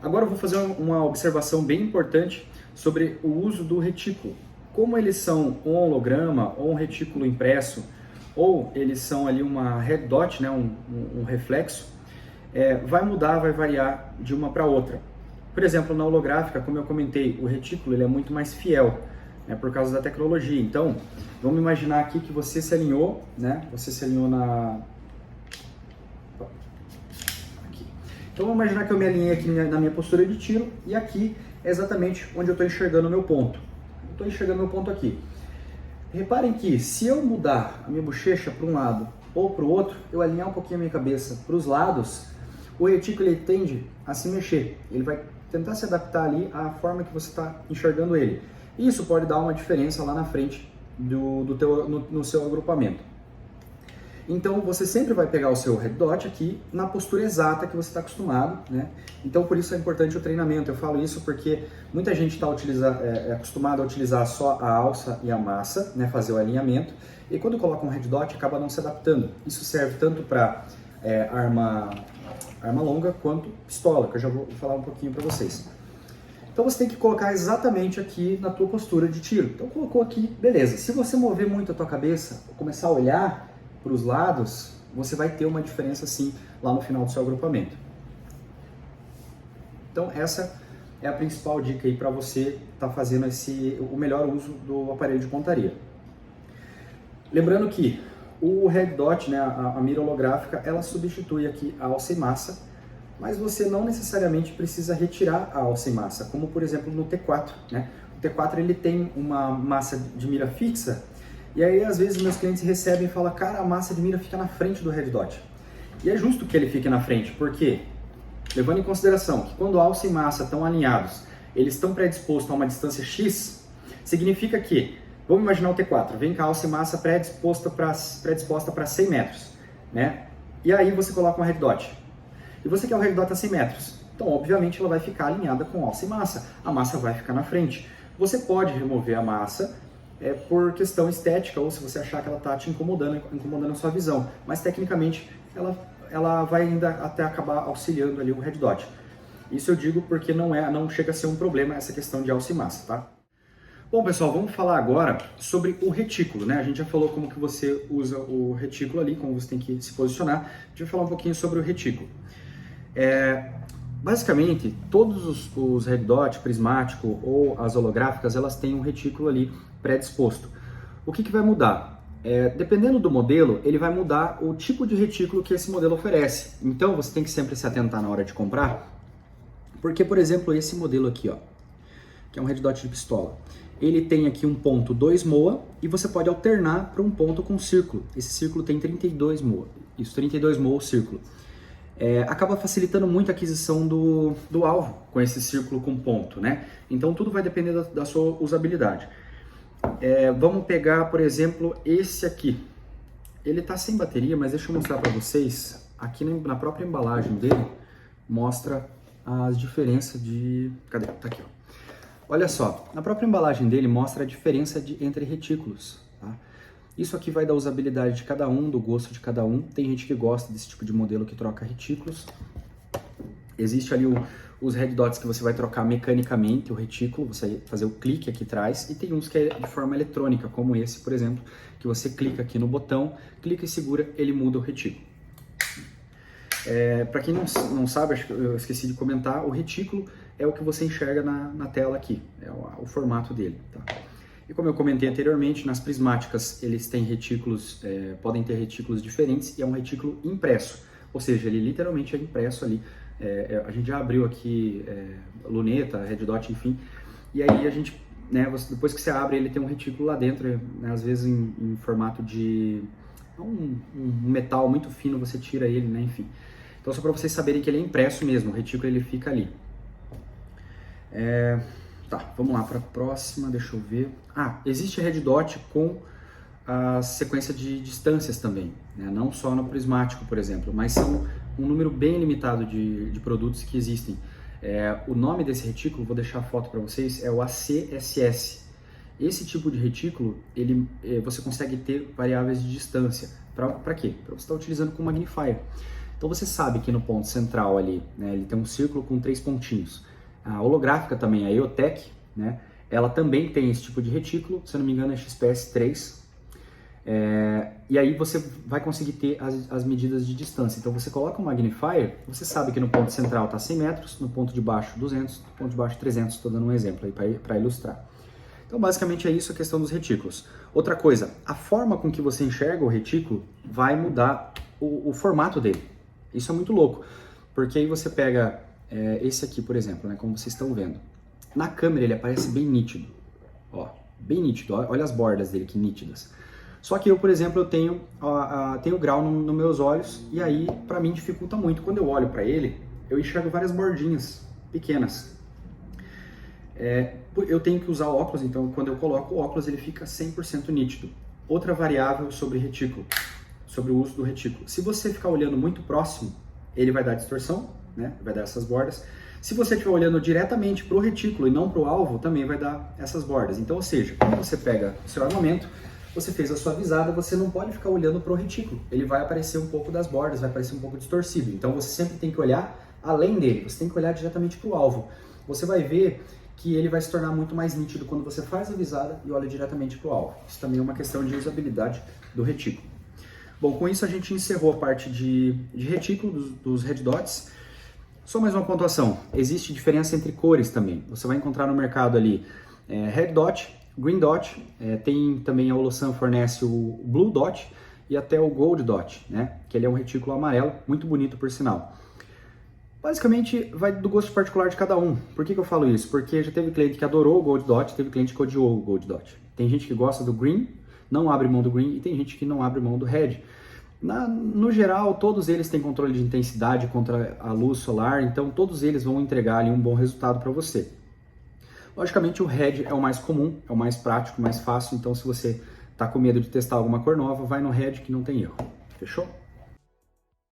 Agora eu vou fazer uma observação bem importante sobre o uso do retículo. Como eles são um holograma ou um retículo impresso, ou eles são ali uma red dot, né, um reflexo, vai mudar, vai variar de uma para outra. Por exemplo, na holográfica, como eu comentei, o retículo ele é muito mais fiel, né, por causa da tecnologia. Então, vamos imaginar aqui que você se alinhou, né? Você se alinhou aqui. Então, vamos imaginar que eu me alinhei aqui na minha postura de tiro e aqui é exatamente onde eu estou enxergando o meu ponto. Estou enxergando meu ponto aqui. Reparem que se eu mudar a minha bochecha para um lado ou para o outro, eu alinhar um pouquinho a minha cabeça para os lados, o retículo ele tende a se mexer. Ele vai tentar se adaptar ali à forma que você está enxergando ele. Isso pode dar uma diferença lá na frente no seu agrupamento. Então você sempre vai pegar o seu red dot aqui na postura exata que você está acostumado, né? Então por isso é importante o treinamento. Eu falo isso porque muita gente está acostumada a utilizar só a alça e a massa, né? Fazer o alinhamento, e quando coloca um red dot acaba não se adaptando. Isso serve tanto para arma longa quanto pistola, que eu já vou falar um pouquinho para vocês. Então você tem que colocar exatamente aqui na tua postura de tiro. Então colocou aqui, beleza. Se você mover muito a tua cabeça, começar a olhar para os lados, você vai ter uma diferença sim lá no final do seu agrupamento. Então essa é a principal dica aí para você estar fazendo o melhor uso do aparelho de pontaria. Lembrando que o red dot, né, a mira holográfica, ela substitui aqui a alça e massa, mas você não necessariamente precisa retirar a alça e massa, como por exemplo no T4, né? O T4 ele tem uma massa de mira fixa, e aí às vezes meus clientes recebem e falam, cara, a massa de mira fica na frente do red dot. E é justo que ele fique na frente, porque levando em consideração que quando alça e massa estão alinhados, eles estão predispostos a uma distância X, significa que, vamos imaginar o T4, vem com a alça e massa predisposta para 100 metros, né? E aí você coloca uma red dot. E você quer o red dot a 100 metros. Então, obviamente, ela vai ficar alinhada com alça e massa. A massa vai ficar na frente. Você pode remover a massa por questão estética, ou se você achar que ela está te incomodando a sua visão. Mas, tecnicamente, ela vai ainda até acabar auxiliando ali o red dot. Isso eu digo porque não chega a ser um problema essa questão de alça e massa, tá? Bom, pessoal, vamos falar agora sobre o retículo, né? A gente já falou como que você usa o retículo ali, como você tem que se posicionar. A gente vai falar um pouquinho sobre o retículo. Basicamente, todos os red dot, prismático ou as holográficas, elas têm um retículo ali predisposto. O que vai mudar? Dependendo do modelo, ele vai mudar o tipo de retículo que esse modelo oferece. Então, você tem que sempre se atentar na hora de comprar, porque, por exemplo, esse modelo aqui, ó, que é um red dot de pistola, ele tem aqui um ponto 2 MOA e você pode alternar para um ponto com círculo. Esse círculo tem 32 MOA. Isso, 32 MOA o círculo. Acaba facilitando muito a aquisição do alvo com esse círculo com ponto, né? Então tudo vai depender da sua usabilidade. Vamos pegar, por exemplo, esse aqui. Ele está sem bateria, mas deixa eu mostrar para vocês. Aqui na própria embalagem dele mostra as diferenças de... Cadê? Tá aqui, ó. Olha só, na própria embalagem dele mostra a diferença entre retículos, tá? Isso aqui vai da usabilidade de cada um, do gosto de cada um. Tem gente que gosta desse tipo de modelo que troca retículos. Existe ali os red dots que você vai trocar mecanicamente o retículo, você vai fazer o clique aqui atrás, e tem uns que é de forma eletrônica, como esse, por exemplo, que você clica aqui no botão, clica e segura, ele muda o retículo. Para quem não sabe, acho que eu esqueci de comentar, o retículo é o que você enxerga na tela aqui, é o formato dele, tá? E como eu comentei anteriormente, nas prismáticas eles têm retículos, podem ter retículos diferentes, e é um retículo impresso, ou seja, ele literalmente é impresso ali. A gente já abriu aqui luneta, red dot, enfim, e aí a gente, né, depois que você abre, ele tem um retículo lá dentro, né, às vezes em formato de um metal muito fino, você tira ele, né, enfim. Então só para vocês saberem que ele é impresso mesmo, o retículo ele fica ali. Tá, vamos lá para a próxima, deixa eu ver. Existe red dot com a sequência de distâncias também, né? Não só no prismático, por exemplo, mas são um número bem limitado de produtos que existem. O nome desse retículo, vou deixar a foto para vocês, é o ACSS. Esse tipo de retículo, você consegue ter variáveis de distância. Para quê? Para você estar utilizando com magnifier. Então você sabe que no ponto central ali, né, ele tem um círculo com 3 pontinhos. A holográfica também, a EOTech, né, ela também tem esse tipo de retículo, se eu não me engano é XPS3. E aí você vai conseguir ter as medidas de distância. Então você coloca um magnifier, você sabe que no ponto central está 100 metros, no ponto de baixo 200, no ponto de baixo 300, estou dando um exemplo aí para ilustrar. Então basicamente é isso a questão dos retículos. Outra coisa, a forma com que você enxerga o retículo vai mudar o formato dele. Isso é muito louco, porque aí você pega esse aqui, por exemplo, né, como vocês estão vendo. Na câmera ele aparece bem nítido, ó, bem nítido, olha as bordas dele que nítidas. Só que eu, por exemplo, eu tenho grau nos meus olhos e aí para mim dificulta muito. Quando eu olho para ele, eu enxergo várias bordinhas pequenas. Eu tenho que usar óculos, então quando eu coloco o óculos ele fica 100% nítido. Outra variável sobre retículo, sobre o uso do retículo. Se você ficar olhando muito próximo, ele vai dar distorção, né? Vai dar essas bordas. Se você estiver olhando diretamente para o retículo e não para o alvo, também vai dar essas bordas. Então, ou seja, quando você pega o seu armamento, você fez a sua visada, você não pode ficar olhando para o retículo. Ele vai aparecer um pouco das bordas, vai aparecer um pouco distorcido. Então você sempre tem que olhar além dele, você tem que olhar diretamente para o alvo. Você vai ver que ele vai se tornar muito mais nítido quando você faz a visada e olha diretamente para o alvo. Isso também é uma questão de usabilidade do retículo. Bom, com isso a gente encerrou a parte de retículo dos red dots. Só mais uma pontuação, existe diferença entre cores também. Você vai encontrar no mercado ali red dot, green dot, tem também a Holosun fornece o blue dot e até o gold dot, né? Que ele é um retículo amarelo, muito bonito por sinal. Basicamente vai do gosto particular de cada um. Por que eu falo isso? Porque já teve cliente que adorou o gold dot, teve cliente que odiou o gold dot. Tem gente que gosta do green, não abre mão do green, e tem gente que não abre mão do red. No geral, todos eles têm controle de intensidade contra a luz solar, então todos eles vão entregar ali um bom resultado para você. Logicamente o red é o mais comum, é o mais prático, mais fácil, então se você está com medo de testar alguma cor nova, vai no red que não tem erro. Fechou?